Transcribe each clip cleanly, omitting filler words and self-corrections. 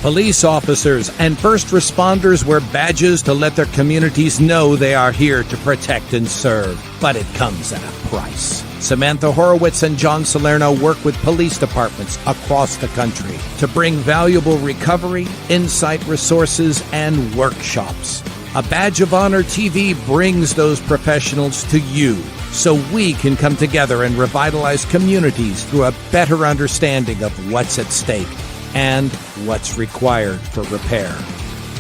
Police officers and first responders wear badges to let their communities know they are here to protect and serve. But it comes at a price. Samantha Horwitz and John Salerno work with police departments across the country to bring valuable recovery, insight resources, and workshops. A Badge of Honor TV brings those professionals to you so we can come together and revitalize communities through a better understanding of what's at stake and what's required for repair.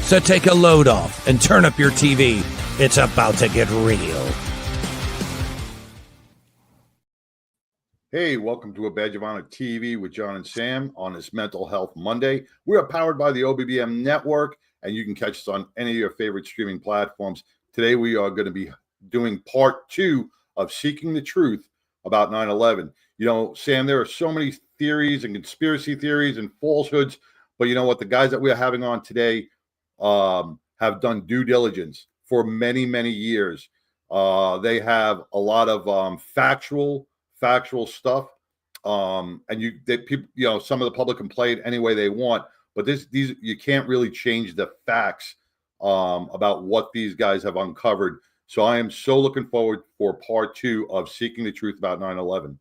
So take a load off and turn up your TV. It's about to get real. Hey, welcome to A Badge of Honor TV with John and Sam on this Mental Health Monday. We are powered by the OBBM Network, and you can catch us on any of your favorite streaming platforms. Today, we are going to be doing part 2 of Seeking the Truth about 9/11. You know, Sam, there are so many theories and conspiracy theories and falsehoods, but you know what? The guys that we are having on today have done due diligence for many, many years. They have a lot of factual stuff, and people, you know, some of the public can play it any way they want, but these you can't really change the facts about what these guys have uncovered. So I am so looking forward for part 2 of Seeking the Truth about 9/11.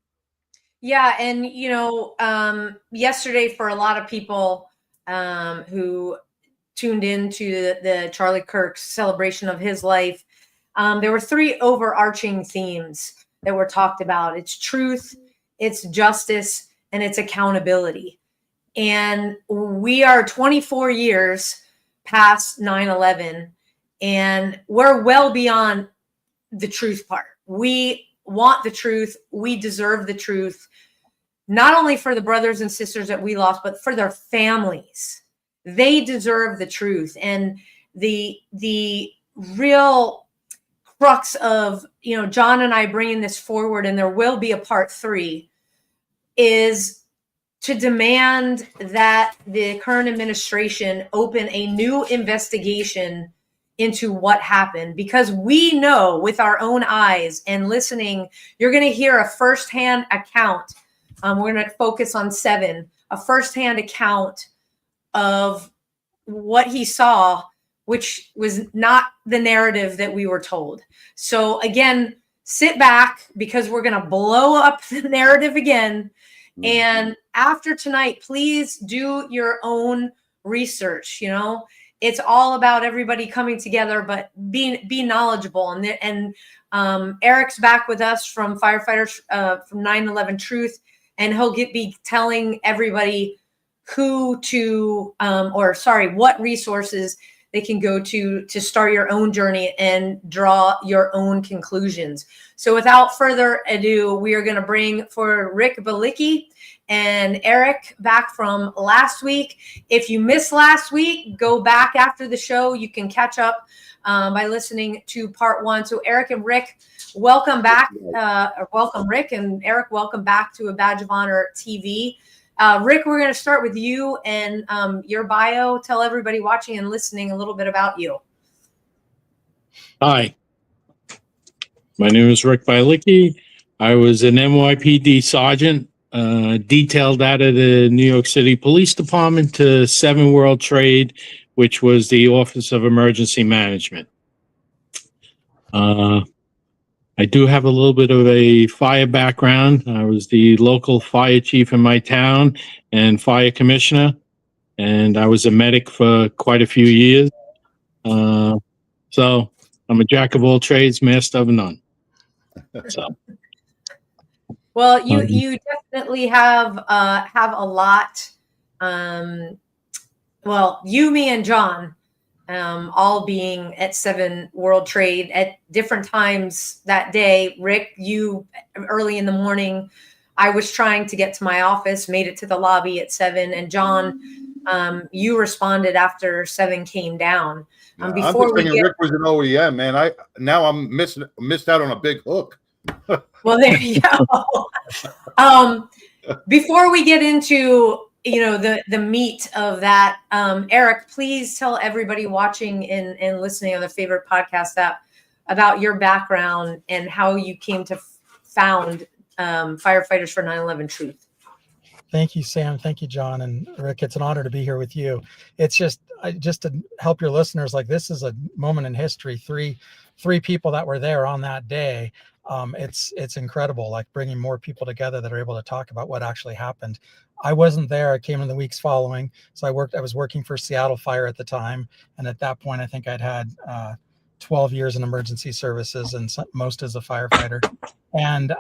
Yeah, and you know, yesterday for a lot of people who tuned into the Charlie Kirk's celebration of his life, there were 3 overarching themes that were talked about. It's truth, it's justice, and it's accountability. And we are 24 years past 9/11, and we're well beyond the truth part. We want the truth. We deserve the truth, not only for the brothers and sisters that we lost, but for their families. They deserve the truth. And the real crux of, you know, John and I bringing this forward, and there will be a part 3, is to demand that the current administration open a new investigation into what happened, because we know with our own eyes and listening, you're going to hear a firsthand account. We're going to focus on 7, a firsthand account of what he saw, which was not the narrative that we were told. So again, sit back, because we're going to blow up the narrative again. And after tonight, please do your own research. You know, it's all about everybody coming together, but be knowledgeable. And Erik's back with us from Firefighters from 9/11 Truth, and he'll be telling everybody what resources they can go to start your own journey and draw your own conclusions. So without further ado, we are going to bring for Rick Bylicki and Erik back from last week. If you missed last week, go back after the show. You can catch up by listening to part 1. So Erik and Rick, welcome back. Welcome, Rick, and Erik, welcome back to A Badge of Honor TV. Rick, we're going to start with you and your bio. Tell everybody watching and listening a little bit about you. Hi, my name is Rick Bylicki. I was an NYPD sergeant, detailed out of the New York City Police Department to 7 World Trade, which was the Office of Emergency Management. I do have a little bit of a fire background. I was the local fire chief in my town and fire commissioner, and I was a medic for quite a few years. So I'm a jack of all trades, master of none. So. Well, you definitely have a lot. Well, you, me, and John, all being at 7 World Trade at different times that day. Rick, you early in the morning. I was trying to get to my office, made it to the lobby at 7, and John, you responded after 7 came down. Before I'm thinking Rick was an OEM, man. I'm missed out on a big hook. Well, there you go. Before we get into, you know, the meat of that, Erik, please tell everybody watching and listening on their favorite podcast app about your background and how you came to found Firefighters for 9/11 Truth. Thank you, Sam. Thank you, John and Rick. It's an honor to be here with you. It's just to help your listeners, like, this is a moment in history. Three people that were there on that day. It's incredible, like bringing more people together that are able to talk about what actually happened. I wasn't there. I came in the weeks following. So I was working for Seattle Fire at the time. And at that point, I think I'd had 12 years in emergency services and most as a firefighter. And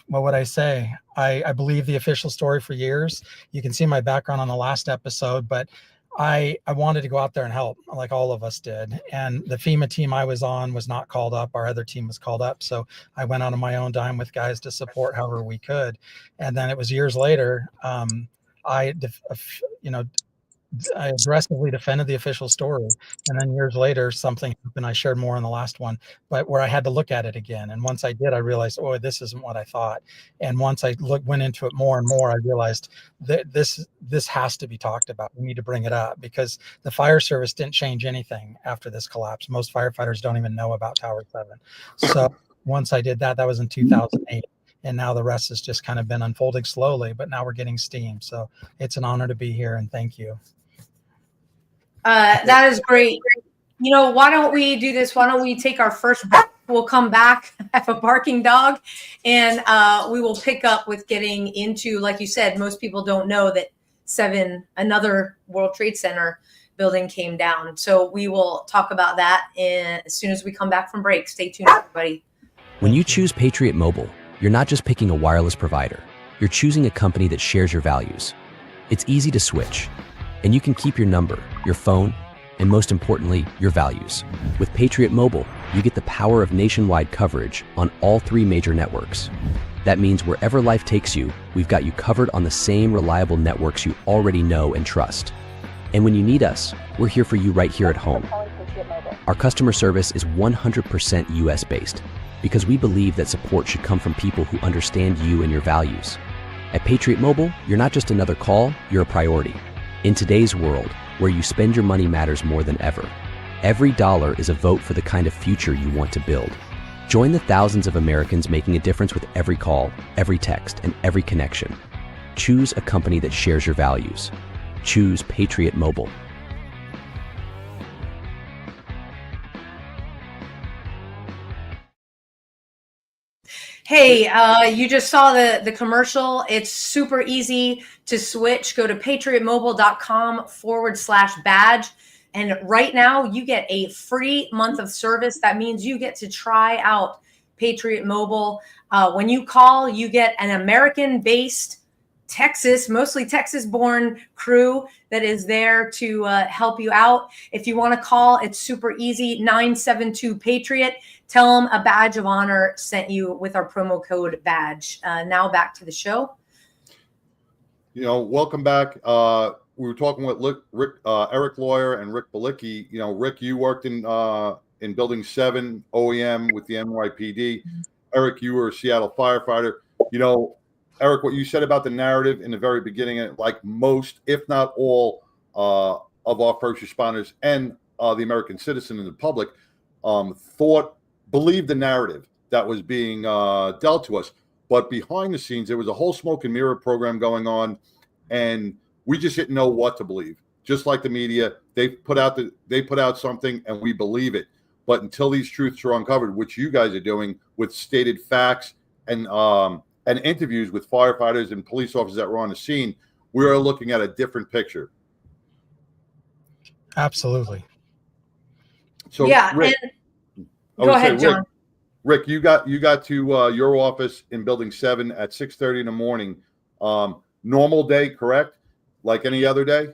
what would I say? I believe the official story for years. You can see my background on the last episode, but I wanted to go out there and help, like all of us did. And the FEMA team I was on was not called up. Our other team was called up. So I went out on my own dime with guys to support however we could. And then it was years later, I aggressively defended the official story. And then years later, something happened. I shared more on the last one, but where I had to look at it again. And once I did, I realized, oh, this isn't what I thought. And once I went into it more and more, I realized that this has to be talked about. We need to bring it up because the fire service didn't change anything after this collapse. Most firefighters don't even know about Tower 7. So once I did that was in 2008. And now the rest has just kind of been unfolding slowly, but now we're getting steam. So it's an honor to be here, and thank you. That is great. Why don't we do this? Why don't we take our first break? We'll come back, have a barking dog, and we will pick up with getting into, like you said, most people don't know that another World Trade Center building came down. So we will talk about that as soon as we come back from break. Stay tuned, everybody. When you choose Patriot Mobile, you're not just picking a wireless provider. You're choosing a company that shares your values. It's easy to switch, and you can keep your number, your phone, and most importantly, your values. With Patriot Mobile, you get the power of nationwide coverage on all 3 major networks. That means wherever life takes you, we've got you covered on the same reliable networks you already know and trust. And when you need us, we're here for you right here at home. Our customer service is 100% US-based because we believe that support should come from people who understand you and your values. At Patriot Mobile, you're not just another call, you're a priority. In today's world, where you spend your money matters more than ever, every dollar is a vote for the kind of future you want to build. Join the thousands of Americans making a difference with every call, every text, and every connection. Choose a company that shares your values. Choose Patriot Mobile. Hey, you just saw the commercial. It's super easy to switch. Go to patriotmobile.com/badge. And right now you get a free month of service. That means you get to try out Patriot Mobile. When you call, you get an American-based mostly Texas-born crew that is there to help you out. If you want to call, it's super easy, 972-PATRIOT. Tell them a Badge of Honor sent you with our promo code BADGE. Now back to the show. Welcome back. We were talking with Erik Lawyer and Rick Bylicki. Rick, you worked in Building 7 OEM with the NYPD. Erik, you were a Seattle firefighter. Erik, what you said about the narrative in the very beginning, like most, if not all, of our first responders and the American citizen and the public believed the narrative that was being dealt to us. But behind the scenes, there was a whole smoke and mirror program going on, and we just didn't know what to believe. Just like the media, they put out something and we believe it. But until these truths are uncovered, which you guys are doing with stated facts and interviews with firefighters and police officers that were on the scene, we are looking at a different picture. Absolutely. So yeah, Rick, go ahead, John. Rick, you got to your office in Building 7 at 6:30 in the morning. Normal day, correct? Like any other day?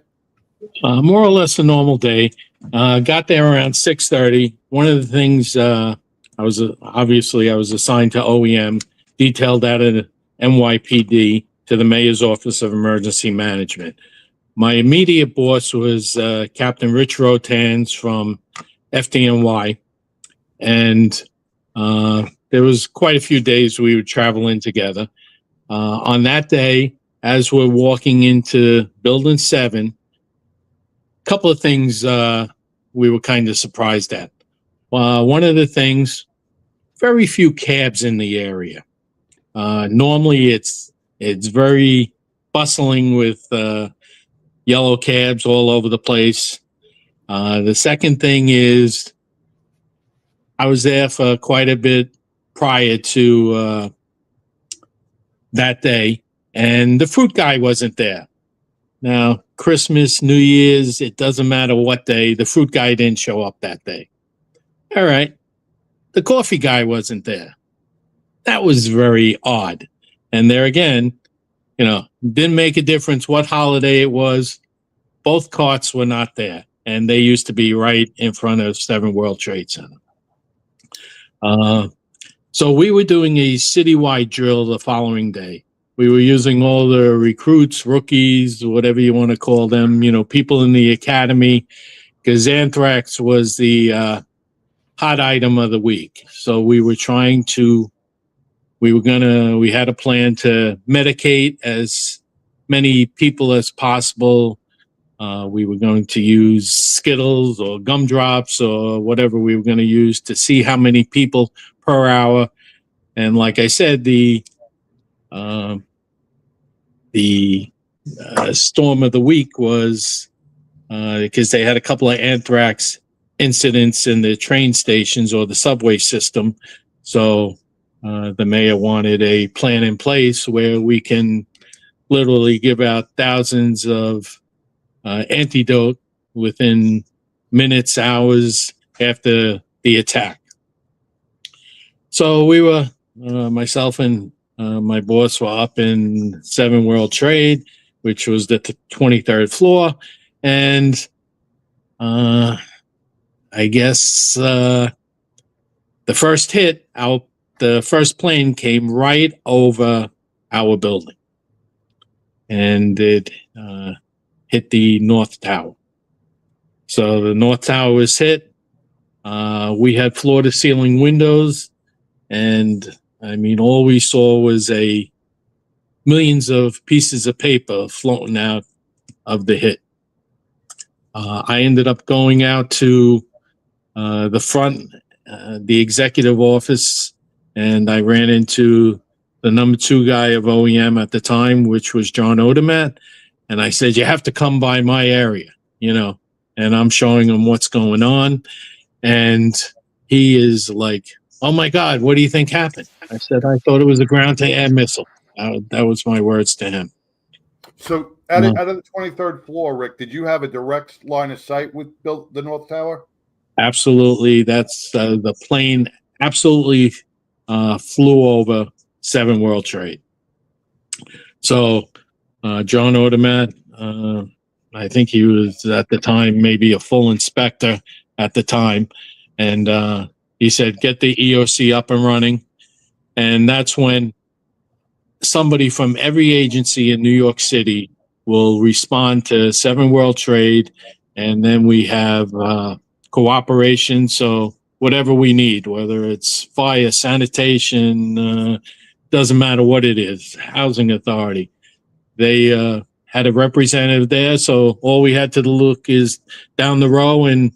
More or less a normal day. Got there around 6:30. One of the things I was assigned to OEM, detailed out of NYPD to the Mayor's Office of Emergency Management. My immediate boss was Captain Rich Rotans from FDNY, and there was quite a few days we would travel in together. On that day, as we're walking into Building 7, a couple of things we were kind of surprised at. One of the things, very few cabs in the area. Normally it's It's very bustling with yellow cabs all over the place. The second thing is I was there for quite a bit prior to that day, and the fruit guy wasn't there. Now, Christmas, New Year's, it doesn't matter what day, the fruit guy didn't show up that day. All right. The coffee guy wasn't there. That was very odd. And there again, didn't make a difference what holiday it was. Both carts were not there. And they used to be right in front of 7 World Trade Center. So we were doing a citywide drill the following day. We were using all the recruits, rookies, whatever you want to call them, people in the academy, because anthrax was the hot item of the week. So we had a plan to medicate as many people as possible. We were going to use Skittles or gumdrops or whatever we were going to use to see how many people per hour. And like I said, the storm of the week was because they had a couple of anthrax incidents in the train stations or the subway system. So the mayor wanted a plan in place where we can literally give out thousands of antidote within minutes, hours after the attack. So we were, myself and my boss were up in 7 World Trade, which was the 23rd floor. And I guess the first hit, the first plane came right over our building. And it hit the North Tower. So the North Tower was hit. We had floor-to-ceiling windows. And, all we saw was millions of pieces of paper floating out of the hit. I ended up going out to the front, the executive office, and I ran into the number 2 guy of OEM at the time, which was John Odermatt. And I said, you have to come by my area, and I'm showing him what's going on. And he is like, oh my God, what do you think happened? I said, I thought it was a ground-to-air missile. That was my words to him. So out of the 23rd floor, Rick, did you have a direct line of sight with the North Tower? Absolutely. That's the plane absolutely flew over 7 World Trade. So John Odermatt, I think he was at the time maybe a full inspector at the time. And he said, get the EOC up and running. And that's when somebody from every agency in New York City will respond to 7 World Trade. And then we have cooperation. So whatever we need, whether it's fire, sanitation, doesn't matter what it is, housing authority. They had a representative there. So all we had to look is down the row and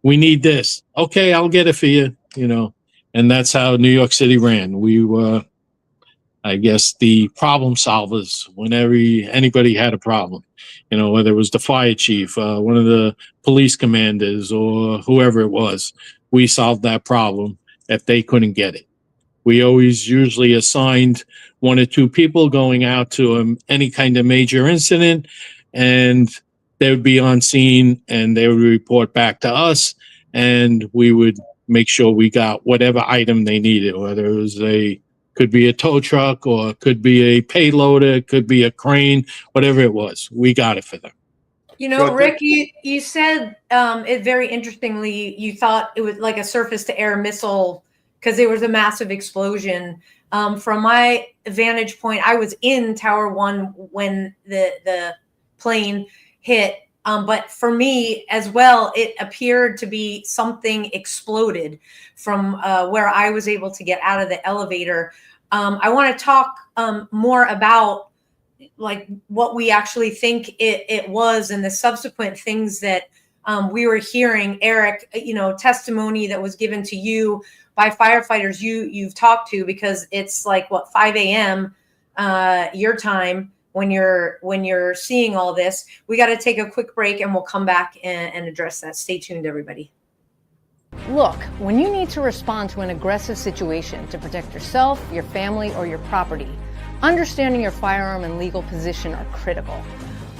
we need this. Okay, I'll get it for you, and that's how New York City ran. We were, I guess, the problem solvers whenever anybody had a problem, whether it was the fire chief, one of the police commanders, or whoever it was, we solved that problem if they couldn't get it. We always usually assigned 1 or 2 people going out to any kind of major incident, and they would be on scene and they would report back to us, and we would make sure we got whatever item they needed, whether it was could be a tow truck or it could be a payloader, it could be a crane, whatever it was, we got it for them. Rick, you said it very interestingly, you thought it was like a surface to air missile because there was a massive explosion. From my vantage point, I was in Tower 1 when the plane hit. But for me as well, it appeared to be something exploded from where I was able to get out of the elevator. I want to talk more about like what we actually think it was and the subsequent things that we were hearing. Erik, testimony that was given to you by firefighters you've talked to, because it's like 5 a.m. your time when you're seeing all this. We got to take a quick break, and we'll come back and address that. Stay tuned, everybody. Look, when you need to respond to an aggressive situation to protect yourself, your family, or your property, understanding your firearm and legal position are critical.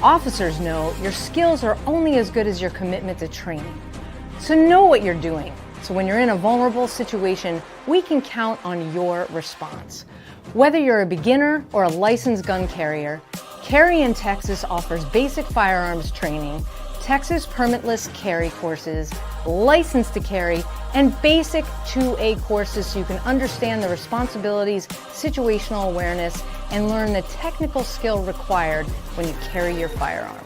Officers know your skills are only as good as your commitment to training. So know what you're doing. So when you're in a vulnerable situation, we can count on your response. Whether you're a beginner or a licensed gun carrier, Carry in Texas offers basic firearms training, Texas permitless carry courses, license to carry, and basic 2A courses so you can understand the responsibilities, situational awareness, and learn the technical skill required when you carry your firearm.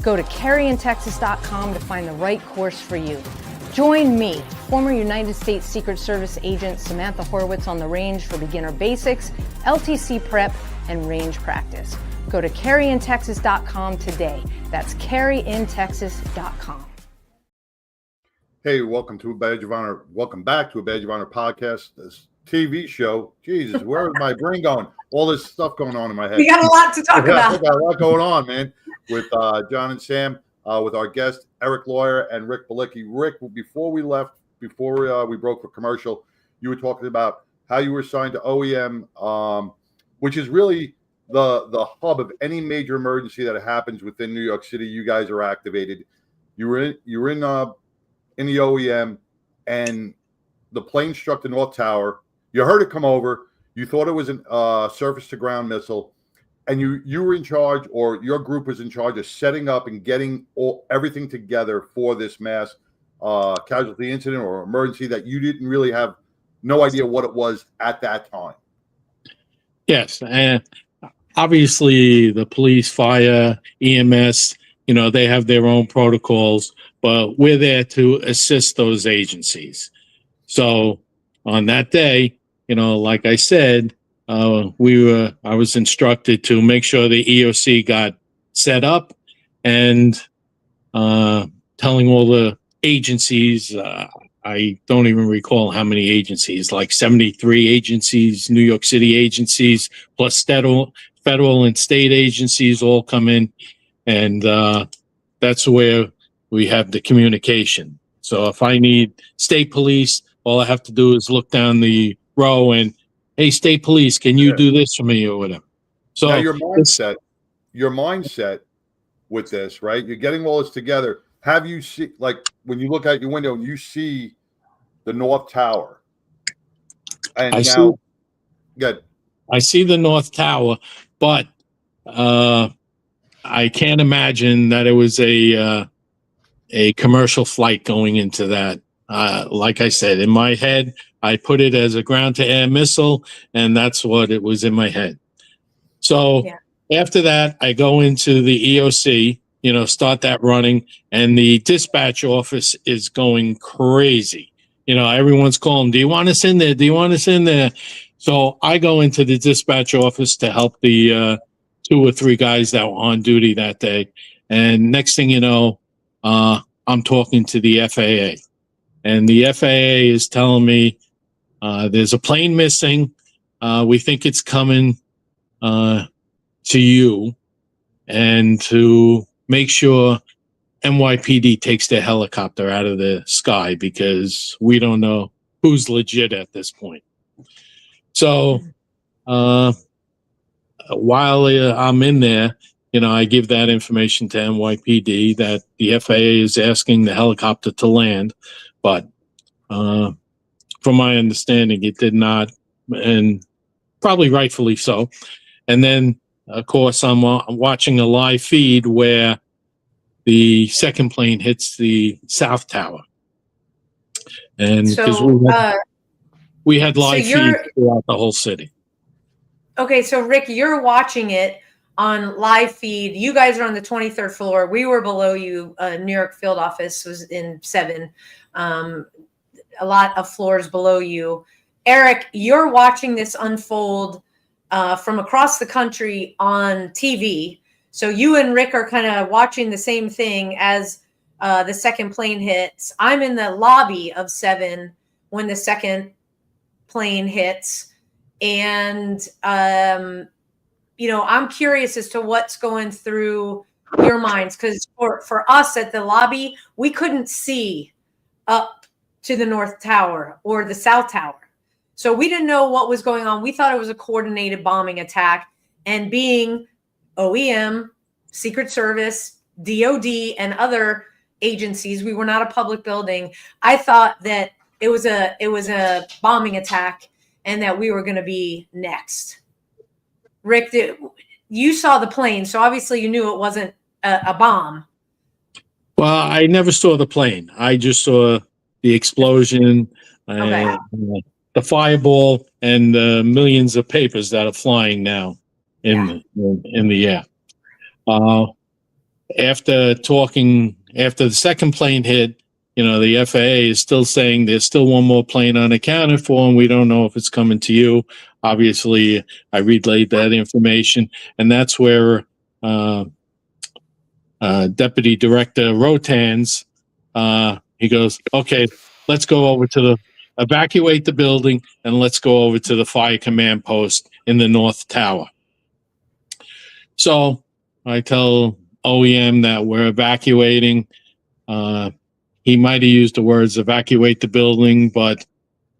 Go to carryintexas.com to find the right course for you. Join me, former United States Secret Service agent Samantha Horwitz, on the range for beginner basics, LTC prep, and range practice. Go to carryintexas.com today. That's carryintexas.com. Hey, welcome to a Badge of Honor. Welcome back to a Badge of Honor podcast, this TV show. Jesus, where is my brain going? All this stuff going on in my head. We got a lot to talk about. We got a lot going on, man, with John and Sam, with our guest, Erik Lawyer and Rick Bylicki. Rick, before we left, before we broke for commercial, you were talking about how you were assigned to OEM, which is really the hub of any major emergency that happens within New York City. You guys are activated. You were in the OEM, and the plane struck the North Tower. You heard it come over. You thought it was a surface-to-ground missile, and you were in charge, or your group was in charge of setting up and getting everything together for this mass casualty incident or emergency that you didn't really have no idea what it was at that time. Yes, and obviously the police, fire, EMS, they have their own protocols, but we're there to assist those agencies. So on that day, like I said, I was instructed to make sure the EOC got set up, and telling all the agencies, I don't even recall how many agencies, like 73 agencies, New York City agencies, plus federal and state agencies all come in, and that's where we have the communication. So if I need state police, all I have to do is look down the row and, hey, state police, can you do this for me or whatever? So now your mindset with this, right? You're getting all this together. Have you see, like, when you look out your window and you see the North Tower, and I see the North Tower, but I can't imagine that it was a commercial flight going into that. Like I said, in my head, I put it as a ground-to-air missile, and that's what it was in my head. So after that, I go into the EOC, start that running, and the dispatch office is going crazy. Everyone's calling, do you want us in there? Do you want us in there? So I go into the dispatch office to help the 2 or 3 guys that were on duty that day. And next thing you know, I'm talking to the FAA. And the FAA is telling me there's a plane missing. We think it's coming to you, and to make sure NYPD takes their helicopter out of the sky, because we don't know who's legit at this point. So while I'm in there, I give that information to NYPD that the FAA is asking the helicopter to land, but from my understanding, it did not, and probably rightfully so. And then, of course, I'm watching a live feed where the second plane hits the South Tower. And because we had live feeds throughout the whole city. Okay, so Rick, you're watching it on live feed. You guys are on the 23rd floor. We were below you. New York field office was in 7. A lot of floors below you. Erik, you're watching this unfold from across the country on TV. So you and Rick are kind of watching the same thing as the second plane hits. I'm in the lobby of 7 when the second plane hits. And I'm curious as to what's going through your minds, because for us at the lobby, we couldn't see up to the North Tower or the South Tower. So we didn't know what was going on. We thought it was a coordinated bombing attack. And being OEM, Secret Service, DOD, and other agencies, we were not a public building. I thought that it was a bombing attack and that we were going to be next. Rick, you saw the plane, so obviously you knew it wasn't a bomb. Well, I never saw the plane. I just saw the explosion, Okay. the fireball, and the millions of papers that are flying now in the air. After the second plane hit, the FAA is still saying there's still one more plane unaccounted for, and we don't know if it's coming to you. Obviously, I relayed that information, and that's where Deputy Director Rotans, he goes, okay, let's go over to evacuate the building, and let's go over to the fire command post in the North Tower. So I tell OEM that we're evacuating. He might have used the words evacuate the building, but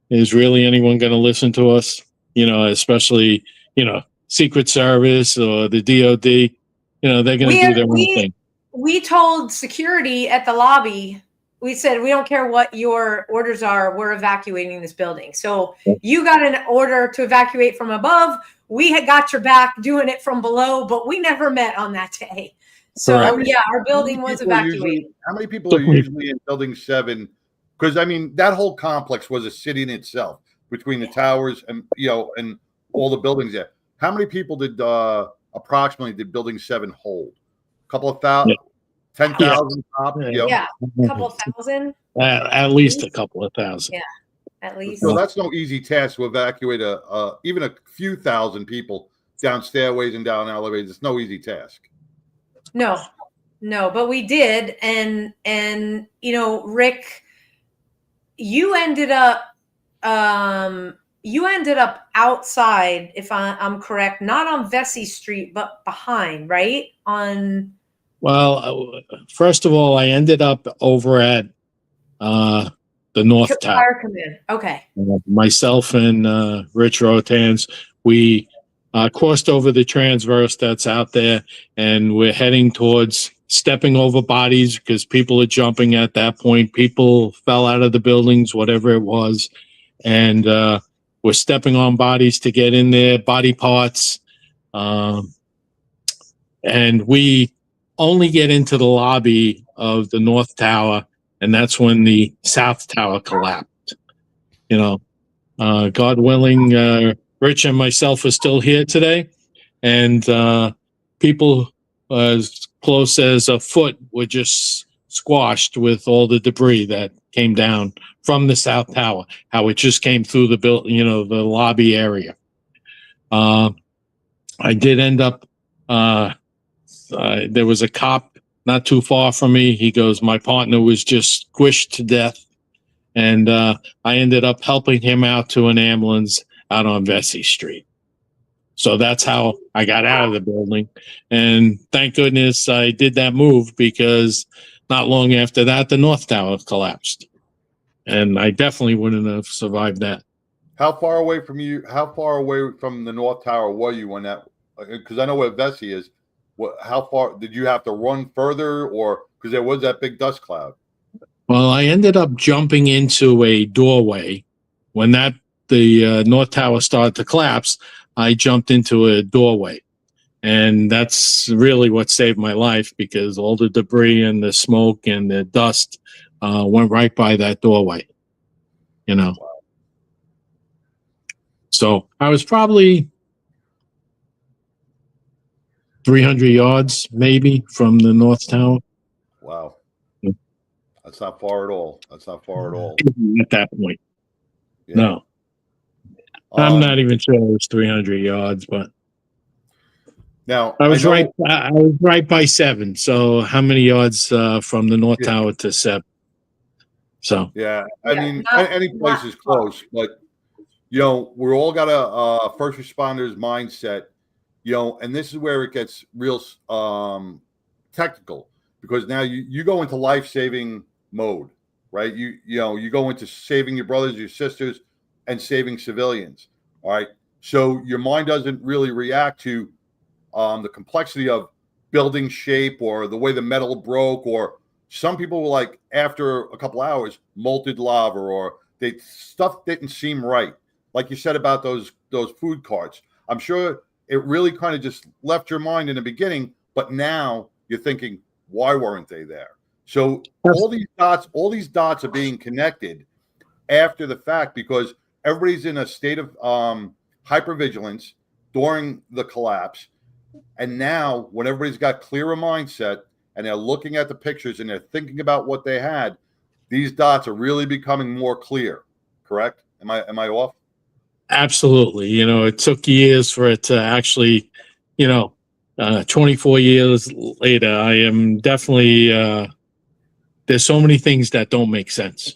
is really anyone going to listen to us? Especially, Secret Service or the DOD, they're going to do their own thing. We told security at the lobby, we said, we don't care what your orders are, we're evacuating this building. So you got an order to evacuate from above. We had got your back doing it from below, but we never met on that day. So our building was evacuated. How many people are usually in Building 7? Because that whole complex was a city in itself between the towers and and all the buildings there. How many people did approximately did Building 7 hold? A couple of thousand, 10,000 top. Yeah, a couple of thousand. At least a couple of thousand. Yeah, at least. So that's no easy task to evacuate even a few thousand people down stairways and down elevators. It's no easy task. No, but we did. And Rick, you ended up outside, if I'm correct, not on Vesey Street, but behind, right? Well, first of all, I ended up over at the North Tower. Fire Command. Okay. Myself and Rich Rotans, we crossed over the transverse that's out there, and we're heading towards stepping over bodies because people are jumping at that point. People fell out of the buildings, whatever it was, and we're stepping on bodies to get in there, body parts, and we only get into the lobby of the North Tower, and that's when the South Tower collapsed. God willing, Rich and myself are still here today, and people as close as a foot were just squashed with all the debris that came down from the South Tower, how it just came through the the lobby area. I did end up, there was a cop not too far from me. He goes, my partner was just squished to death. And I ended up helping him out to an ambulance out on Vesey Street. So that's how I got out of the building. And thank goodness I did that move, because not long after that, the North Tower collapsed. And I definitely wouldn't have survived that. How far away from the North Tower were you when that? Because I know where Vesey is. How far did you have to run further, or because there was that big dust cloud? Well, I ended up jumping into a doorway when the North Tower started to collapse. I jumped into a doorway, and that's really what saved my life, because all the debris and the smoke and the dust went right by that doorway. So I was probably 300 yards maybe from the North Tower. Wow. That's not far at all. At that point. Yeah. No. I'm not even sure it was 300 yards, but now I was right by 7. So how many yards from the North Tower to 7? So any place is close, but we all got a first responders mindset. and this is where it gets real technical, because now you go into life-saving mode, right? You go into saving your brothers, your sisters, and saving civilians. All right. So your mind doesn't really react to the complexity of building shape or the way the metal broke, or some people were like, after a couple hours, molten lava, or stuff didn't seem right. Like you said about those food carts. I'm sure it really kind of just left your mind in the beginning, but now you're thinking, why weren't they there? So all these dots are being connected after the fact, because everybody's in a state of hypervigilance during the collapse. And now when everybody's got clearer mindset and they're looking at the pictures and they're thinking about what they had, these dots are really becoming more clear. Correct? Am I off? Absolutely. It took years for it to actually, 24 years later, I am definitely, there's so many things that don't make sense.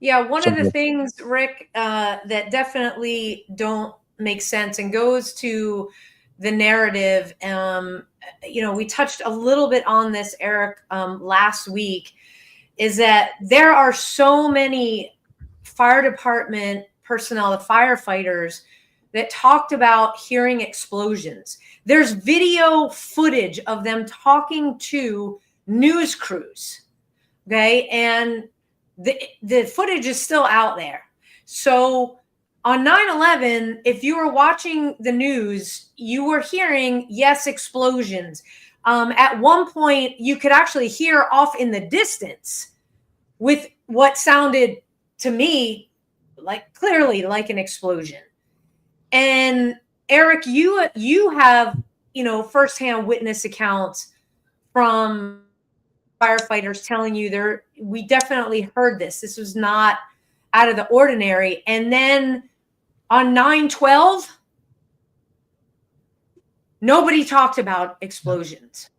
Yeah, one of the things, Rick, that definitely don't make sense and goes to the narrative, we touched a little bit on this, Erik, last week, is that there are so many fire department personnel, the firefighters, that talked about hearing explosions. There's video footage of them talking to news crews, okay? And the footage is still out there. So on 9/11, if you were watching the news, you were hearing, yes, explosions. At one point, you could actually hear off in the distance with what sounded to me clearly like an explosion. And Erik, you have, firsthand witness accounts from firefighters telling you we definitely heard this. This was not out of the ordinary. And then on 9/12, nobody talked about explosions.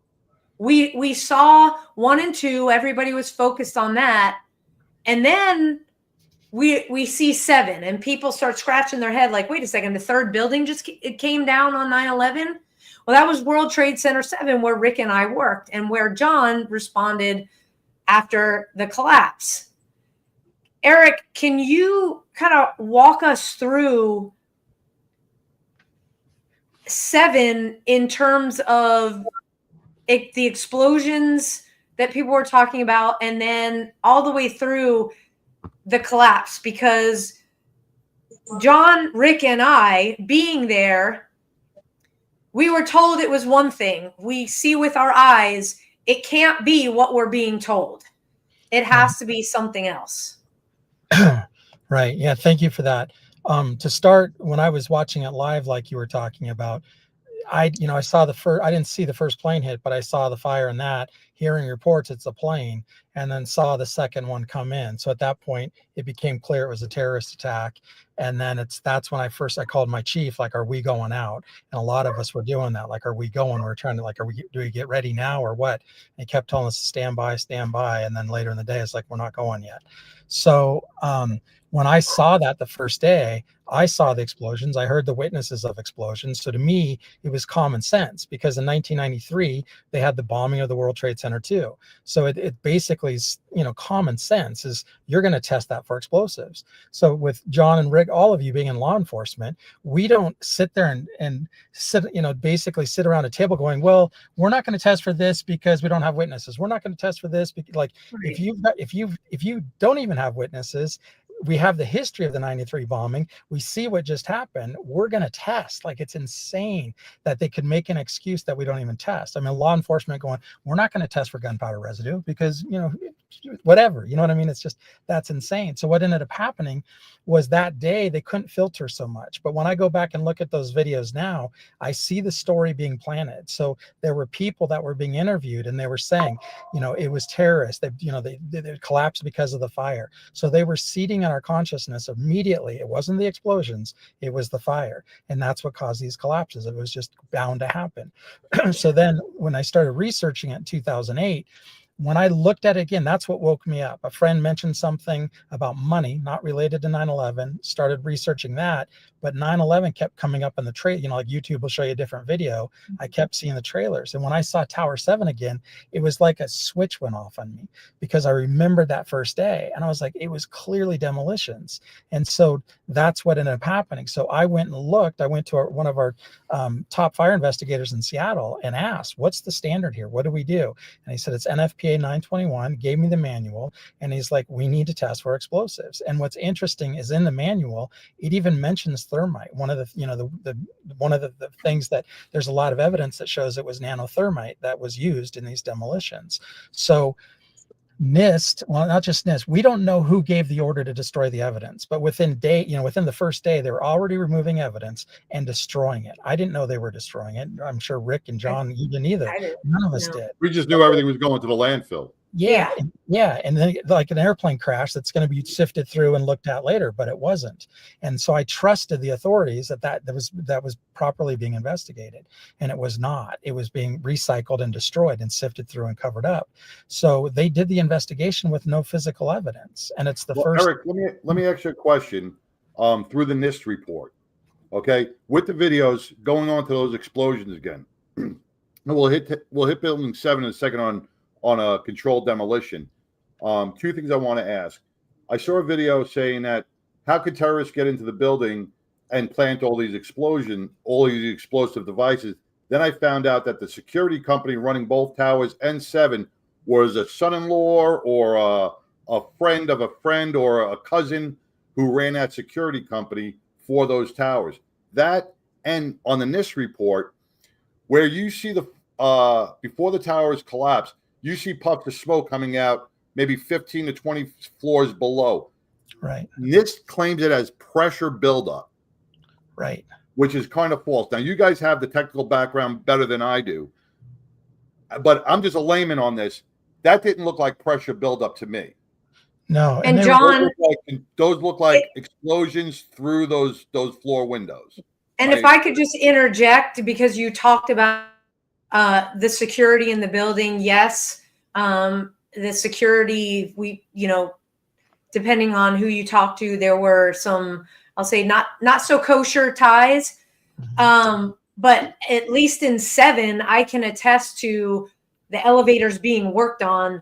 We saw 1 and 2, everybody was focused on that. And then we see 7, and people start scratching their head like, wait a second, the third building it came down on 9/11? Well, that was World Trade Center 7, where Rick and I worked, and where John responded after the collapse. Erik, can you kind of walk us through 7 in terms of the explosions that people were talking about, and then all the way through the collapse? Because John, Rick, and I, being there, we were told it was one thing. We see with our eyes. It can't be what we're being told. It has to be something else. Right. Yeah. Thank you for that. To start, when I was watching it live, like you were talking about, I saw I didn't see the first plane hit, but I saw the fire in that, hearing reports it's a plane, and then saw the second one come in. So at that point, it became clear it was a terrorist attack. And then that's when I called my chief, like, are we going out? And a lot of us were doing that. Like, are we going? We're trying to, do we get ready now or what? And he kept telling us to stand by. And then later in the day, it's like, we're not going yet. So when I saw that the first day, I saw the explosions. I heard the witnesses of explosions. So to me, it was common sense, because in 1993, they had the bombing of the World Trade Center too. So it basically is, common sense is you're going to test that for explosives. So with John and Rick, all of you being in law enforcement, we don't sit there and sit, basically sit around a table going, well, we're not going to test for this because we don't have witnesses. We're not going to test for this because, like, Right. if you don't even have witnesses, we have the history of the 93 bombing. We see what just happened. We're going to test. Like, it's insane that they could make an excuse that we don't even test. I mean, law enforcement going, we're not going to test for gunpowder residue because, whatever, you know what I mean? It's just, that's insane. So what ended up happening was that day they couldn't filter so much. But when I go back and look at those videos now, I see the story being planted. So there were people that were being interviewed and they were saying, it was terrorists. They collapsed because of the fire. So they were seeding in our consciousness immediately. It wasn't the explosions, it was the fire. And that's what caused these collapses. It was just bound to happen. So then when I started researching it in 2008, when I looked at it again, that's what woke me up. A friend mentioned something about money, not related to 9/11, started researching that, but 9/11 kept coming up in the trailer. You know, like YouTube will show you a different video. I kept seeing the trailers. And when I saw Tower 7 again, it was like a switch went off on me, because I remembered that first day. And I was like, it was clearly demolitions. And so that's what ended up happening. So I went and looked. I went to one of our top fire investigators in Seattle and asked, what's the standard here? What do we do? And he said, it's NFPA 921, gave me the manual. And he's like, we need to test for explosives. And what's interesting is in the manual, it even mentions thermite. One of the, you know, one of the things that there's a lot of evidence that shows it was nanothermite that was used in these demolitions. So NIST, well, not just NIST, we don't know who gave the order to destroy the evidence, but within the first day, they were already removing evidence and destroying it. I didn't know they were destroying it. I'm sure Rick and John, you didn't either. None of us did. We just knew everything was going to the landfill. Yeah. And then like an airplane crash that's going to be sifted through and looked at later, but it wasn't. And so I trusted the authorities that was properly being investigated, and it was not. It was being recycled and destroyed and sifted through and covered up. So they did the investigation with no physical evidence. And it's the first. Erik, let me ask you a question through the NIST report. Okay. With the videos going on to those explosions again. We'll hit building 7 in a second on a controlled demolition. Two things I want to ask. I saw a video saying that how could terrorists get into the building and plant all these explosive devices? Then I found out that the security company running both towers and 7 was a son-in-law or a friend of a friend or a cousin who ran that security company for those towers. That, and on the NIST report, where you see the before the towers collapse, you see puffs of smoke coming out maybe 15 to 20 floors below. Right. NIST claims it as pressure buildup. Right. Which is kind of false. Now, you guys have the technical background better than I do, but I'm just a layman on this. That didn't look like pressure buildup to me. No. And John, those look like explosions through those floor windows. And if I could just interject, because you talked about the security in the building. Yes. The security, depending on who you talk to, there were some, I'll say not so kosher ties. But at least in 7, I can attest to the elevators being worked on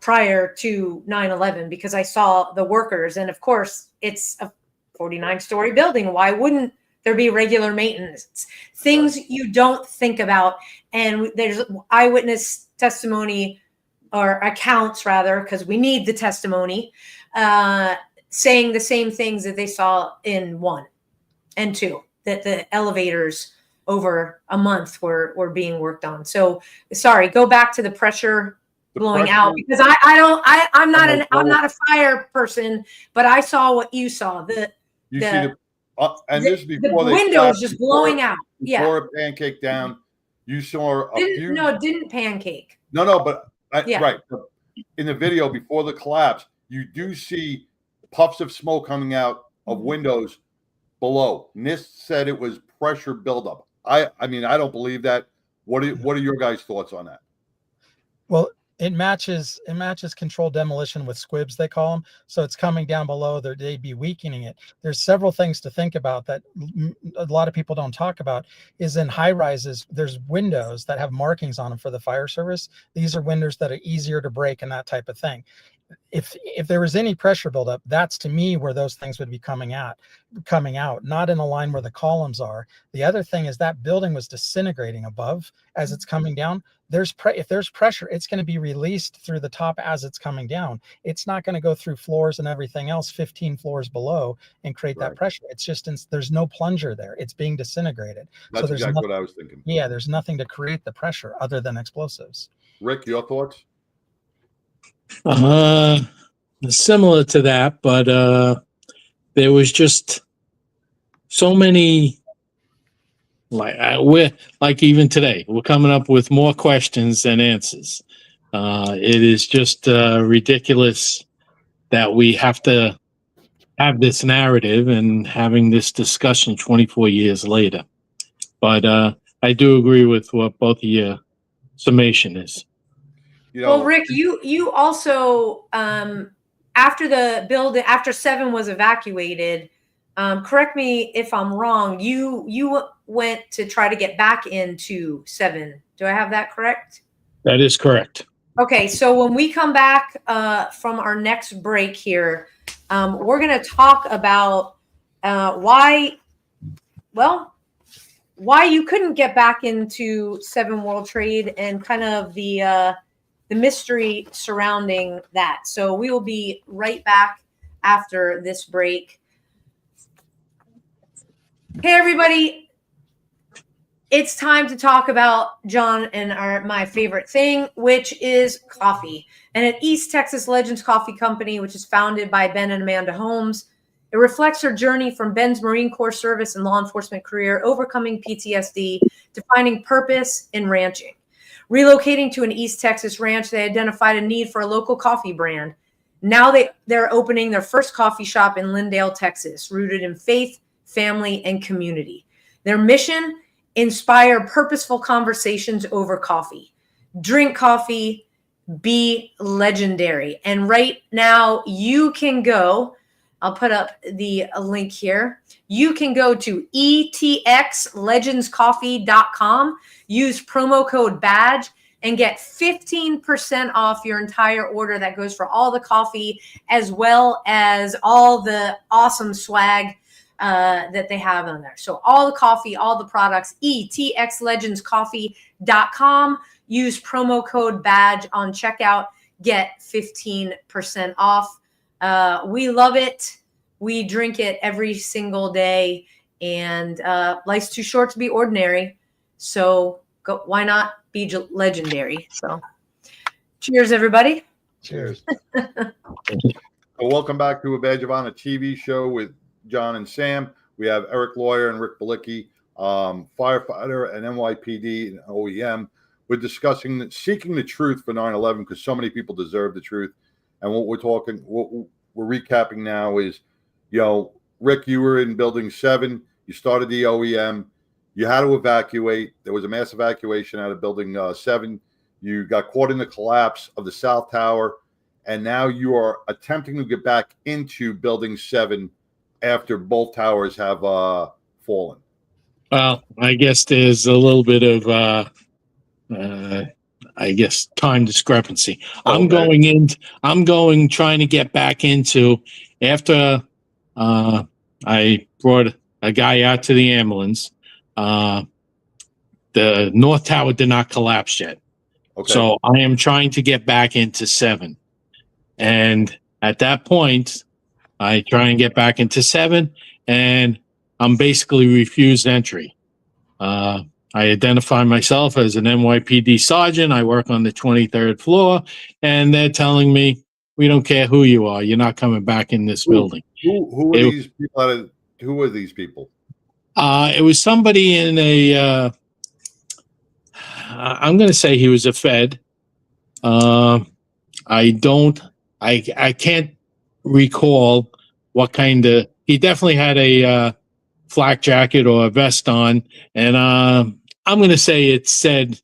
prior to 9/11, because I saw the workers. And of course, it's a 49-story building. Why wouldn't there be regular maintenance? Things you don't think about. And there's eyewitness testimony, or accounts rather, because we need the testimony, saying the same things that they saw in 1 and 2, that the elevators over a month were being worked on. So sorry, go back to the pressure blowing out, because I'm not a fire person, but I saw what you saw. And this before the windows just blowing out. Before it pancake down, you saw it didn't pancake. No, but right. In the video before the collapse, you do see puffs of smoke coming out of windows below. NIST said it was pressure buildup. I mean, I don't believe that. What are your guys' thoughts on that? Well, it matches controlled demolition with squibs, they call them. So it's coming down below. They'd be weakening it. There's several things to think about that a lot of people don't talk about. Is in high rises, there's windows that have markings on them for the fire service. These are windows that are easier to break and that type of thing. If there was any pressure buildup, that's to me where those things would be coming out, not in a line where the columns are. The other thing is that building was disintegrating above as it's coming down. If there's pressure, it's going to be released through the top as it's coming down. It's not going to go through floors and everything else 15 floors below and create that pressure. It's just there's no plunger there. It's being disintegrated. That's exactly what I was thinking. Yeah, there's nothing to create the pressure other than explosives. Rick, your thoughts? Similar to that, but there was just so many, like even today, we're coming up with more questions than answers. It is just ridiculous that we have to have this narrative and having this discussion 24 years later. But I do agree with what both of your summation is. Well, Rick, you also after 7 was evacuated, correct me if I'm wrong, you went to try to get back into 7. Do I have that correct? That is correct. Okay, so when we come back from our next break here, we're going to talk about why you couldn't get back into 7 World Trade and kind of the mystery surrounding that. So we will be right back after this break. Hey, everybody. It's time to talk about John and my favorite thing, which is coffee. And at East Texas Legends Coffee Company, which is founded by Ben and Amanda Holmes, it reflects her journey from Ben's Marine Corps service and law enforcement career, overcoming PTSD, to finding purpose in ranching. Relocating to an East Texas ranch, they identified a need for a local coffee brand. Now they're opening their first coffee shop in Lindale, Texas, rooted in faith, family, and community. Their mission: inspire purposeful conversations over coffee. Drink coffee, be legendary. And right now you can go, I'll put up the link here. You can go to etxlegendscoffee.com, use promo code BADGE, and get 15% off your entire order. That goes for all the coffee as well as all the awesome swag that they have on there. So all the coffee, all the products, etxlegendscoffee.com. Use promo code BADGE on checkout, get 15% off. We love it. We drink it every single day, and life's too short to be ordinary. So why not be legendary? So cheers, everybody. Cheers. Welcome back to A Badge of Honor TV show with John and Sam. We have Erik Lawyer and Rick Bylicki, firefighter and NYPD and OEM. We're discussing seeking the truth for 9/11 because so many people deserve the truth. And what we're recapping now is, Rick, you were in Building 7. You started the OEM. You had to evacuate. There was a mass evacuation out of Building 7. You got caught in the collapse of the South Tower, and now you are attempting to get back into Building 7 after both towers have fallen. Well, I guess there's a little bit of, time discrepancy. Okay. I'm trying to get back into, after I brought a guy out to the ambulance, the North Tower did not collapse yet. Okay. So I am trying to get back into 7. And at that point, I try and get back into 7, and I'm basically refused entry. I identify myself as an NYPD sergeant. I work on the 23rd floor, and they're telling me, we don't care who you are. You're not coming back in this building. Who are these people? Who are these people? It was somebody in a, I'm going to say he was a Fed. I can't recall what kind of, he definitely had a flak jacket or a vest on, and I'm going to say it said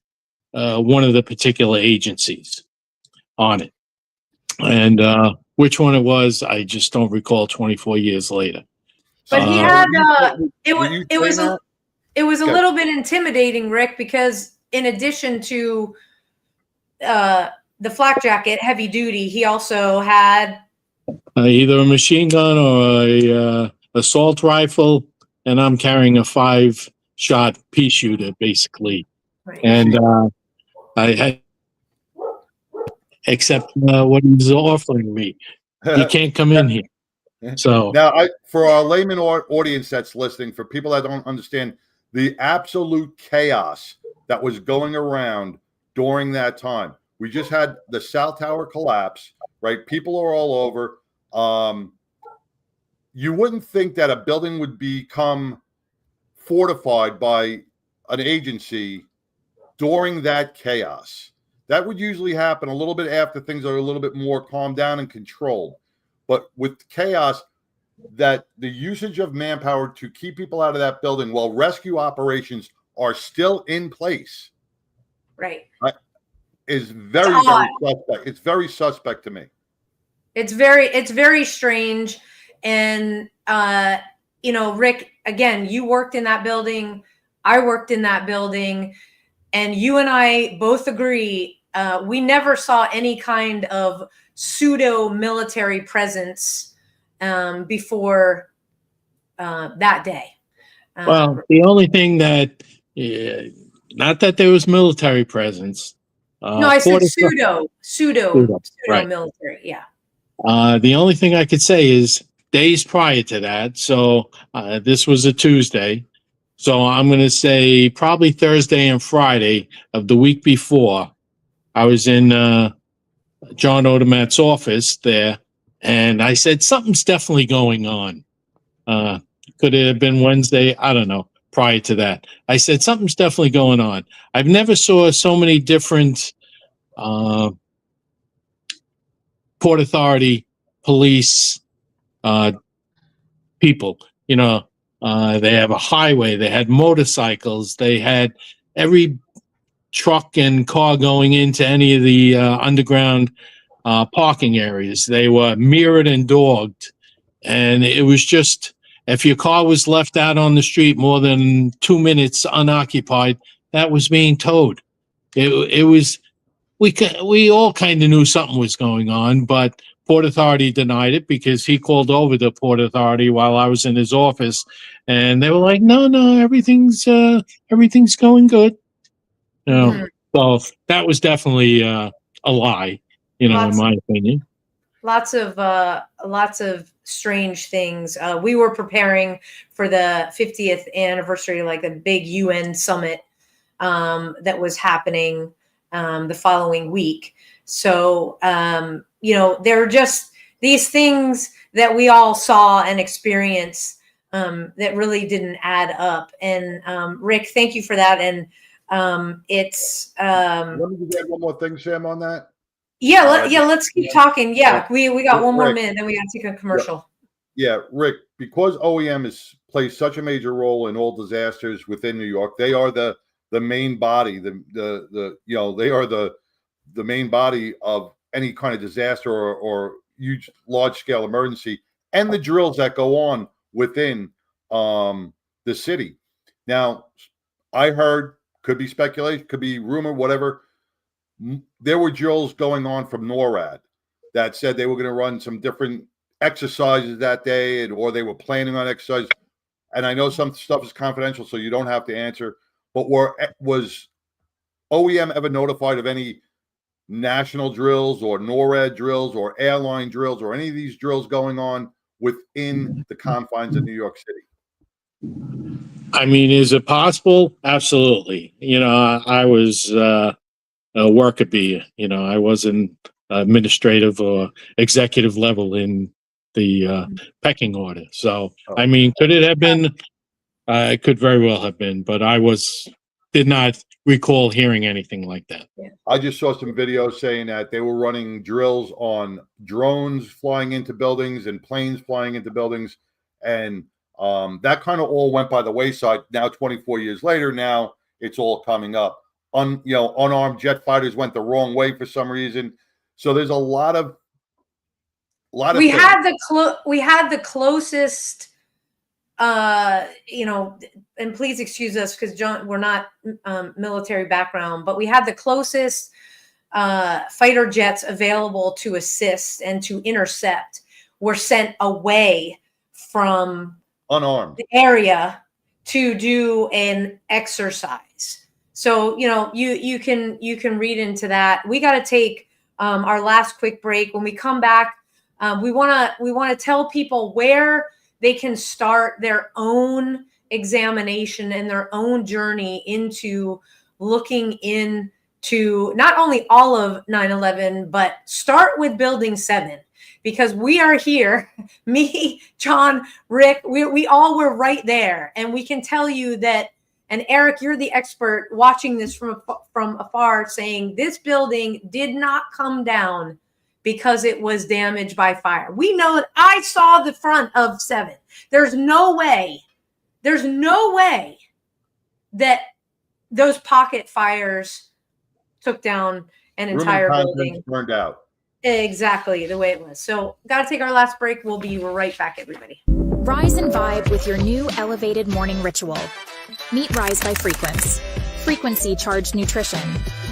one of the particular agencies on it, and which one it was, I just don't recall 24 years later. But he had it was a little bit intimidating, Rick, because in addition to the flak jacket, heavy duty, he also had either a machine gun or a assault rifle, and I'm carrying a 5-shot pea shooter, basically. Right. And I had, except what he's offering me, you can't come in here. So now, for our layman audience that's listening, for people that don't understand the absolute chaos that was going around during that time, we just had the South Tower collapse, right? People are all over. You wouldn't think that a building would become fortified by an agency during that chaos. That would usually happen a little bit after things are a little bit more calmed down and controlled. But with chaos, that the usage of manpower to keep people out of that building while rescue operations are still in place. right. is very, It's very odd. suspect. It's very suspect to me. It's very strange. And, you know, Rick, again, you worked in that building. I worked in that building, and you and I both agree. We never saw any kind of pseudo military presence before that day. Well, the only thing that, not that there was military presence. No, I said pseudo Right. military. Yeah. The only thing I could say is days prior to that. So this was a Tuesday. So I'm going to say probably Thursday and Friday of the week before. I was in John Odermatt's office there, and I said, something's definitely going on. Could it have been Wednesday? I don't know. Prior to that, I said, something's definitely going on. I've never saw so many different Port Authority police people. You know, they have a highway, they had motorcycles, they had every truck and car going into any of the underground parking areas. They were mirrored and dogged. And it was just, if your car was left out on the street more than 2 minutes unoccupied, that was being towed. It was, we all kind of knew something was going on, but Port Authority denied it because he called over the Port Authority while I was in his office, and they were like, no, everything's going good. You know, so that was definitely a lie, you know, in my opinion. Lots of strange things. We were preparing for the 50th anniversary, like a big UN summit that was happening the following week. So, you know, there are just these things that we all saw and experienced that really didn't add up. And Rick, thank you for that. And it's Let me just add one more thing, Sam, on that. Yeah, let's keep talking. Yeah, we got one more minute, then we got to take a commercial. Yeah, Rick, because OEM plays such a major role in all disasters within New York, they are the main body, the you know, they are the main body of any kind of disaster or huge large scale emergency, and the drills that go on within the city. Now, I heard, could be speculation, could be rumor, whatever. There were drills going on from NORAD that said they were going to run some different exercises that day, or they were planning on exercises. And I know some stuff is confidential, so you don't have to answer. But was OEM ever notified of any national drills or NORAD drills or airline drills or any of these drills going on within the confines of New York City? I mean, is it possible? Absolutely. You know, I was a worker bee. You know, I wasn't administrative or executive level in the pecking order. So, I mean, could it have been? It could very well have been, but did not recall hearing anything like that. I just saw some videos saying that they were running drills on drones flying into buildings and planes flying into buildings, and that kind of all went by the wayside. Now, 24 years later, now it's all coming up. Unarmed jet fighters went the wrong way for some reason. So there's a lot of. We had the closest. You know, and please excuse us because John, we're not military background, but we had the closest fighter jets available to assist and to intercept were sent away from unarmed the area to do an exercise. So, you know, you can read into that. We got to take our last quick break. When we come back, we want to tell people where they can start their own examination and their own journey into looking into not only all of 9/11, but start with Building 7, because we are here. Me, John, Rick, we all were right there. And we can tell you that, and Erik, you're the expert watching this from afar, saying this building did not come down because it was damaged by fire. We know that. I saw the front of 7. There's no way that those pocket fires took down an Room entire and building. contents burned out. Exactly the way it was. So got to take our last break. We'll be right back, everybody. Rise and vibe with your new elevated morning ritual. Meet Rise by Frequency. Frequency charged nutrition.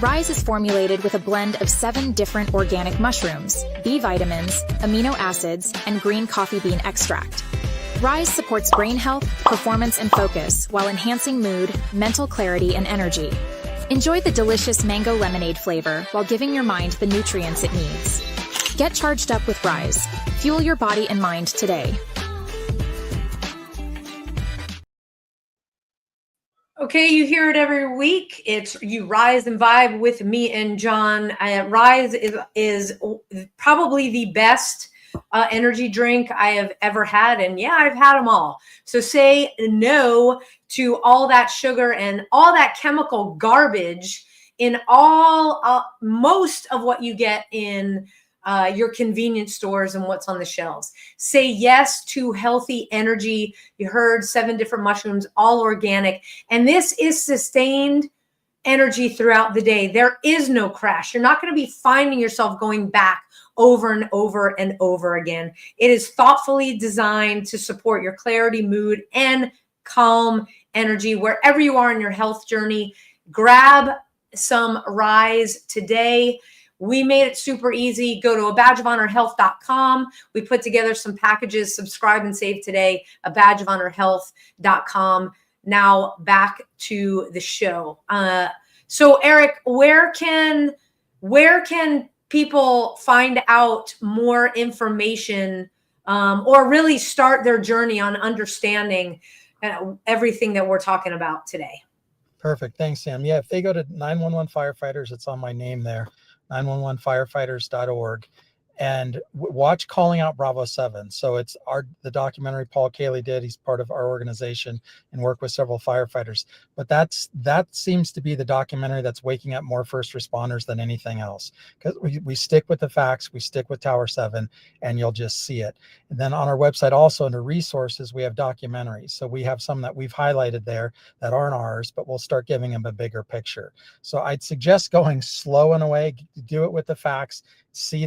Rise is formulated with a blend of 7 different organic mushrooms, B vitamins, amino acids, and green coffee bean extract. Rise supports brain health, performance, and focus while enhancing mood, mental clarity, and energy. Enjoy the delicious mango lemonade flavor while giving your mind the nutrients it needs. Get charged up with Rise. Fuel your body and mind today. Okay, you hear it every week. It's you rise and vibe with me and John. Rise is probably the best energy drink I have ever had. And yeah, I've had them all. So say no to all that sugar and all that chemical garbage in all most of what you get in your convenience stores and what's on the shelves. Say yes to healthy energy. You heard 7 different mushrooms, all organic. And this is sustained energy throughout the day. There is no crash. You're not going to be finding yourself going back over and over and over again. It is thoughtfully designed to support your clarity, mood, and calm energy wherever you are in your health journey. Grab some Rise today. We made it super easy. Go to abadgeofhonorhealth.com. We put together some packages. Subscribe and save today. abadgeofhonorhealth.com. Now back to the show. So Erik, where can people find out more information or really start their journey on understanding everything that we're talking about today? Perfect. Thanks, Sam. Yeah, if they go to 911 Firefighters, it's on my name there, 911firefighters.org, and watch Calling Out Bravo 7. So it's the documentary Paul Cayley did. He's part of our organization and worked with several firefighters. But that seems to be the documentary that's waking up more first responders than anything else, because we stick with the facts, we stick with Tower 7, and you'll just see it. And then on our website, also under resources, we have documentaries. So we have some that we've highlighted there that aren't ours, but we'll start giving them a bigger picture. So I'd suggest going slow in a way, do it with the facts, see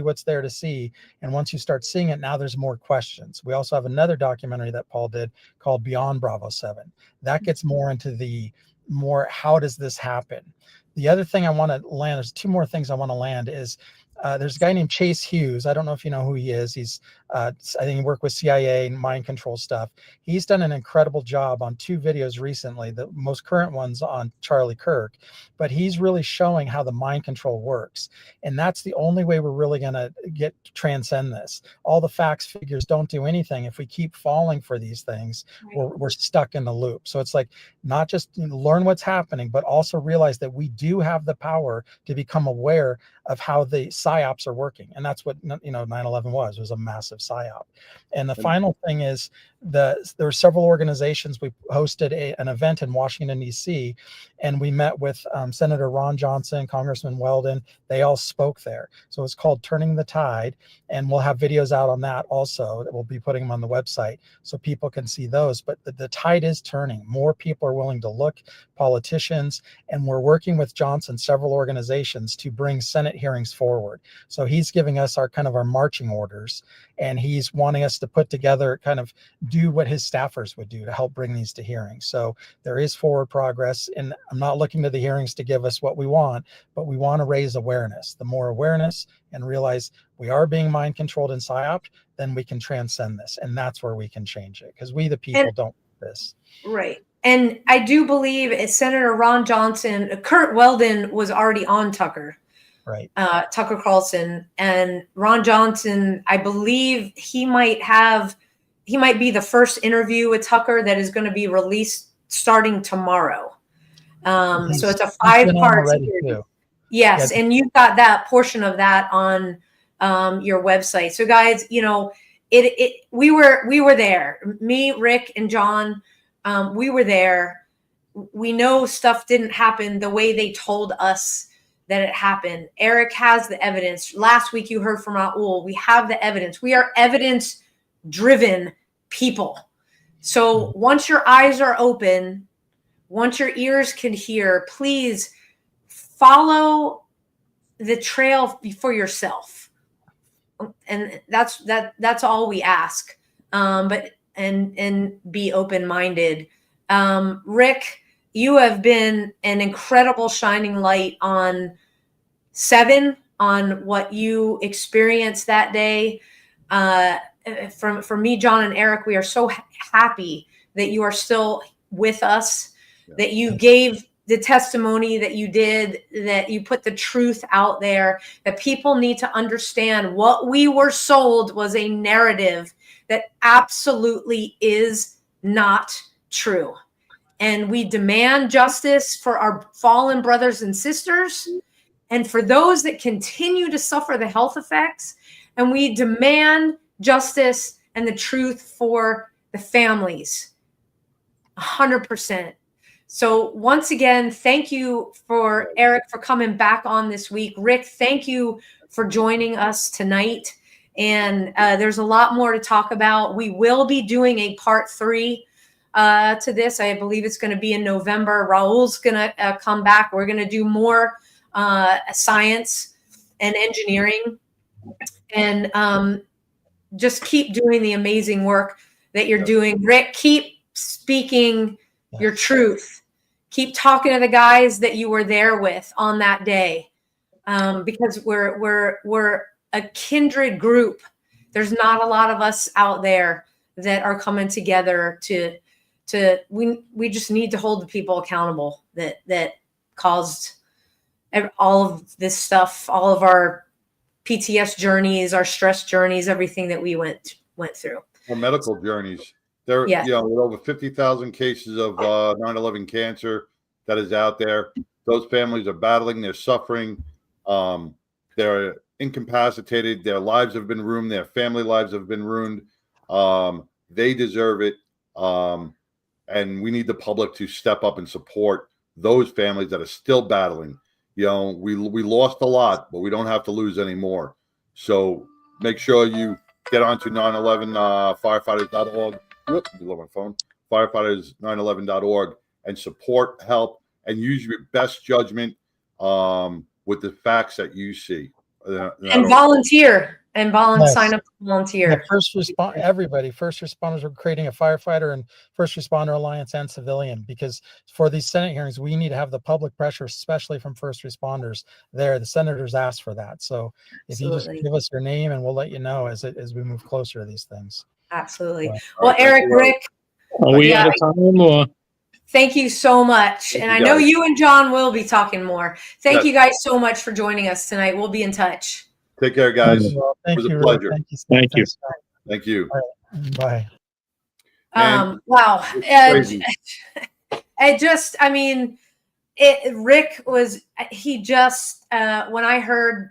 what's there to see. And once you start seeing it, now there's more questions. We also have another documentary that Paul did called Beyond Bravo 7. That gets more into how does this happen? The other thing I want to land, there's 2 more things I want to land is there's a guy named Chase Hughes. I don't know if you know who he is. He's, I think he worked with CIA and mind control stuff. He's done an incredible job on 2 videos recently, the most current one's on Charlie Kirk, but he's really showing how the mind control works. And that's the only way we're really going to transcend this. All the facts, figures don't do anything. If we keep falling for these things, right, we're stuck in the loop. So it's like, not just learn what's happening, but also realize that we do have the power to become aware of how the psyops are working. And that's what 9/11 was a massive psyop. And the final thing is there are several organizations. We hosted an event in Washington, D.C., and we met with Senator Ron Johnson, Congressman Weldon. They all spoke there. So it's called Turning the Tide, and we'll have videos out on that also. We'll be putting them on the website so people can see those. But the tide is turning. More people are willing to look, politicians, and we're working with Johnson, several organizations, to bring Senate hearings forward. So he's giving us our marching orders, and he's wanting us to put together, do what his staffers would do to help bring these to hearings. So there is forward progress, and I'm not looking to the hearings to give us what we want, but we want to raise awareness. The more awareness and realize we are being mind controlled and psyoped, then we can transcend this. And that's where we can change it, because we, the people, don't do this. Right. And I do believe Senator Ron Johnson, Kurt Weldon was already on Tucker. Right. Tucker Carlson, and Ron Johnson, I believe he might be the first interview with Tucker that is going to be released starting tomorrow. So it's a 5-part series. Yes. Yeah. And you've got that portion of that on your website. So guys, we were there, me, Rick, and John, we were there. We know stuff didn't happen the way they told us that it happened. Erik has the evidence. Last week you heard from Raul. We have the evidence. We are evidence-driven people. So once your eyes are open, once your ears can hear, please follow the trail for yourself. And that's all we ask. But be open-minded. Rick, you have been an incredible shining light on 7, on what you experienced that day. For me, John and Erik, we are so happy that you are still with us, that you gave the testimony that you did, that you put the truth out there, that people need to understand what we were sold was a narrative that absolutely is not true. And we demand justice for our fallen brothers and sisters, and for those that continue to suffer the health effects. And we demand justice and the truth for the families. 100%. So once again, thank you for Erik for coming back on this week. Rick, thank you for joining us tonight. And there's a lot more to talk about. We will be doing a part 3 to this. I believe it's going to be in November. Raul's going to come back. We're going to do more science and engineering, and just keep doing the amazing work that you're doing. Rick, keep speaking your truth. Keep talking to the guys that you were there with on that day, because we're a kindred group. There's not a lot of us out there that are coming together we just need to hold the people accountable that caused all of this stuff, all of our PTS journeys, our stress journeys, everything that we went through. Our medical journeys. There, Yeah. with over 50,000 cases of 9/11 cancer that is out there. Those families are battling, they're suffering, they're incapacitated, their lives have been ruined, their family lives have been ruined. They deserve it. And we need the public to step up and support those families that are still battling. We lost a lot, but we don't have to lose anymore. So make sure you get onto 9/11 firefighters.org. Whoops, I love my phone. Firefighters911.org and support, help, and use your best judgment with the facts that you see. And volunteer. Yes. Sign up to volunteer. Yeah, everybody, first responders are creating a firefighter and first responder alliance and civilian, because for these Senate hearings, we need to have the public pressure, especially from first responders there. The senators asked for that. So if you just give us your name and we'll let you know as we move closer to these things. Absolutely. So, well, Erik, Rick, Are we out of time or? thank you so much. And I know you and John will be talking more. Thank you guys so much for joining us tonight. We'll be in touch. Take care, guys. Well, thank it was you, a pleasure. Rick. Thank you. Thank you. Bye. Wow. Rick was, when I heard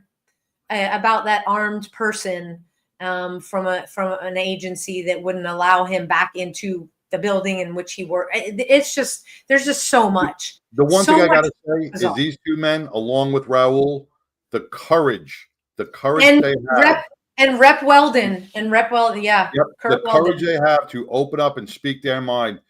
about that armed person from an agency that wouldn't allow him back into the building in which he worked, there's just so much. The one thing I got to say is these two men, along with Raul, the courage and they have. Rep Weldon, yeah. Yep, Kurt the Weldon. courage they have to open up and speak their mind,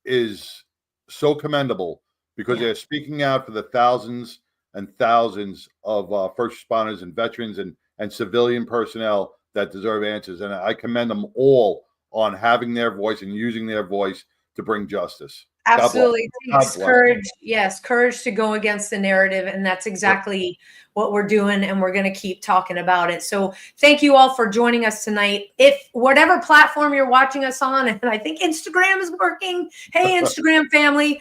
is so commendable, because they're speaking out for the thousands and thousands of first responders and veterans and civilian personnel that deserve answers. And I commend them all on having their voice and using their voice to bring justice. Absolutely. It takes courage. Yes, courage to go against the narrative. And that's exactly what we're doing. And we're going to keep talking about it. So thank you all for joining us tonight. If whatever platform you're watching us on, and I think Instagram is working. Hey, Instagram family,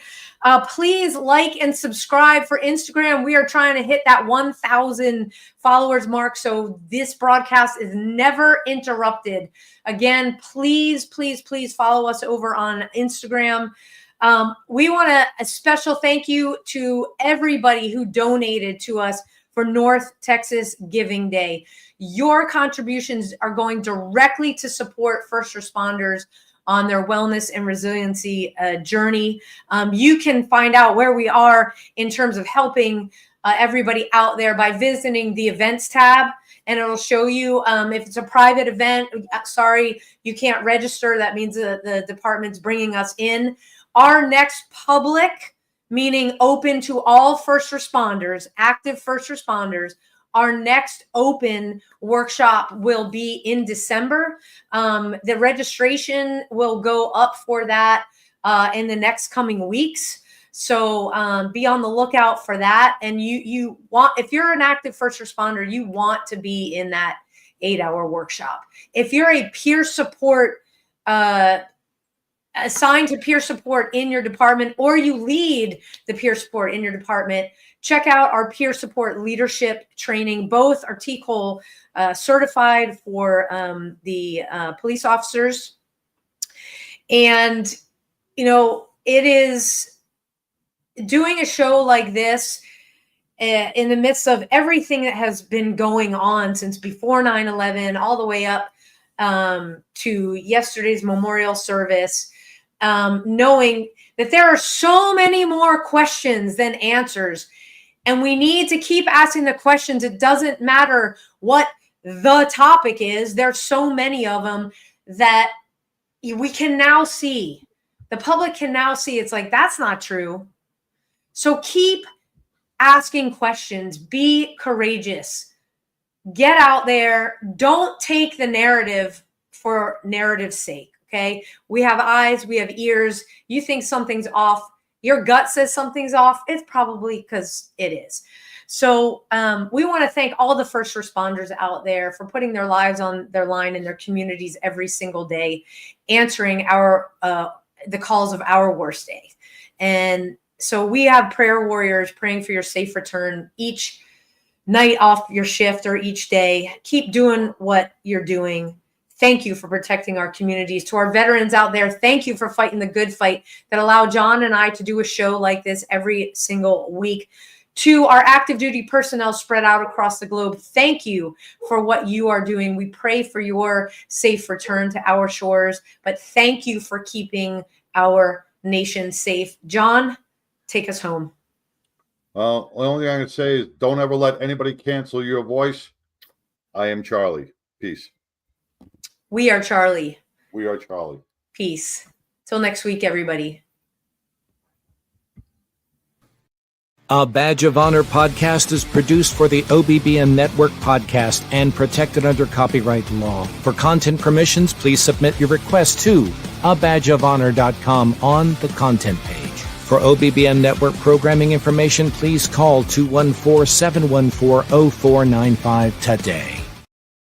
please like and subscribe for Instagram. We are trying to hit that 1,000 followers mark, so this broadcast is never interrupted. Again, please, please, please follow us over on Instagram. We want a special thank you to everybody who donated to us for North Texas Giving Day. Your contributions are going directly to support first responders on their wellness and resiliency journey. You can find out where we are in terms of helping everybody out there by visiting the events tab, and it'll show you if it's a private event. Sorry, you can't register. That means the department's bringing us in. Our next public meaning open to all first responders, active first responders. Our next open workshop will be in December. The registration will go up for that in the next coming weeks. So be on the lookout for that. And you want, if you're an active first responder, you want to be in that 8-hour workshop. If you're a peer support, assigned to peer support in your department, or you lead the peer support in your department, check out our peer support leadership training. Both are TCOL certified for the police officers. And, you know, it is doing a show like this in the midst of everything that has been going on since before 9/11, all the way up to yesterday's memorial service, knowing that there are so many more questions than answers. And we need to keep asking the questions. It doesn't matter what the topic is. There's so many of them that we can now see. The public can now see. It's like, that's not true. So keep asking questions. Be courageous. Get out there. Don't take the narrative for narrative's sake. Okay. We have eyes. We have ears. You think something's off. Your gut says something's off. It's probably because it is. So we want to thank all the first responders out there for putting their lives on their line in their communities every single day, answering our the calls of our worst day. And so we have prayer warriors praying for your safe return each night off your shift or each day. Keep doing what you're doing. Thank you for protecting our communities. To our veterans out there, thank you for fighting the good fight that allow John and I to do a show like this every single week. To our active duty personnel spread out across the globe, thank you for what you are doing. We pray for your safe return to our shores, but thank you for keeping our nation safe. John, take us home. Well, the only thing I can say is don't ever let anybody cancel your voice. I am Charlie. Peace. We are Charlie. We are Charlie. Peace. Till next week, everybody. A Badge of Honor podcast is produced for the OBBM Network podcast and protected under copyright law. For content permissions, please submit your request to abadgeofhonor.com on the content page. For OBBM Network programming information, please call 214-714-0495 today.